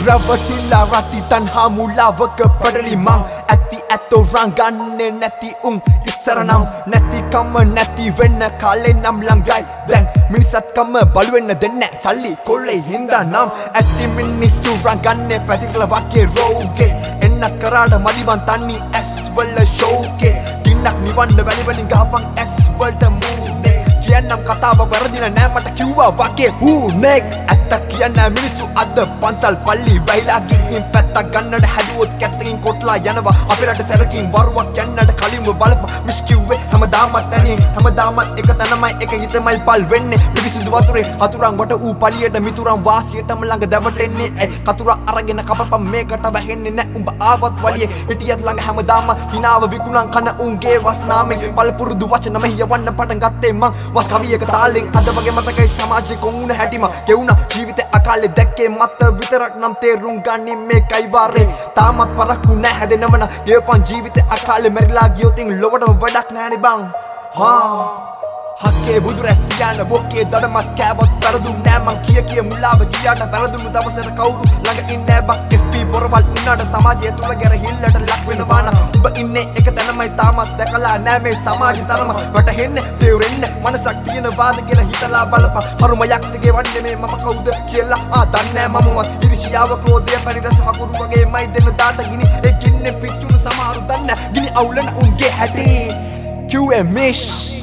Ravatilah rati tanha mulawaka padali mang Ati ato ranganne nati isaranam Nati kama nati venna kale nam langai Then minisat kama baluwenna denna salli kolle hinda nam Ati ministu ranganne pratikala wake roge Enna karada madiban tanni as wala showke Dinnak niwanna walivaliන් gahapang as walta mune Kiyanam katawa waradina nෑ mata kiwwa wake hunek Atta kiyanna minisu adda pansal palli වැහිලා ගිහින් පැත්තක් ගන්නට හැදුවොත් කැත්තකින් කොටලා යනවා අපේ රට සැරකින් වරුවක් යන්නට කලින්ම බලපන් මිස් කිව්වේ හැමදාමත් තනියෙන් හැමදාමත් එක තැනමයි එක හිතමයි පල් වෙන්නේ පිරිසිදු වතුරේ හතුරන් වට ඌ පලියට මිතුරන් වාසියටම ළඟ දැවටෙන්නේ ඇයි කතුරා අරගෙන කපපන් මේකට වැහෙන්නේ නෑ උඹ ආවත් වලියේ හිටියත් ළඟ හැමදාම හිනාව විකුණන් කන උන්ගේ වස්නාමෙන් පළපුරුදු වචන මෙහියවන්න පටන් ගත්තේ මං වස් කවියක තාලෙන් අද වගේ මතකයි සමාජයේ කොමුණ හැටිම ගෙවුණා ජීවිතේ අකාලේ දැක්කේ මත විතරක් නම් තේරුම් ගන්නේ මේකයි වාරේ තාමත් පරක්කු නෑ හැදෙනවන ගෙවපන් ජීවිතේ අකාලේ මැරිලා ගියොතින් ලොවටම වැඩක් නෑනේ බං Hakke budu restiyana bokke dada mas kෑවත් පෙරදුම් නෑ මං කිය මුලාව ගියාට පෙරදුණු දවසට කවුරු ළඟ ඉන්නේ බං FP බොරවල් උනාට සමාජය තුල ගැරහිල්ලට ලක් වෙනවා නම් ඔබ ඉන්නේ එක තැනමයි තාමත් දැකලා නෑ මේ සමාජය තරම වැටහෙන්නේ තේරෙන්නේ මනසක් තියෙනවාද කියලා හිතලා බලපන් හරුමයක් දිගේ වන්නේ මේ මම කවුද කියලා දන්නේ නෑ මමවත් ඉරිසියාව ක්‍රෝධය පරිරස හකුරු වගේමයි දෙන්න දාට ගිනි ඒ ගින්නේ පිච්චුණු සමහරු දන්නේ ගිනි අවුලන උන්ගේ හැටි QMish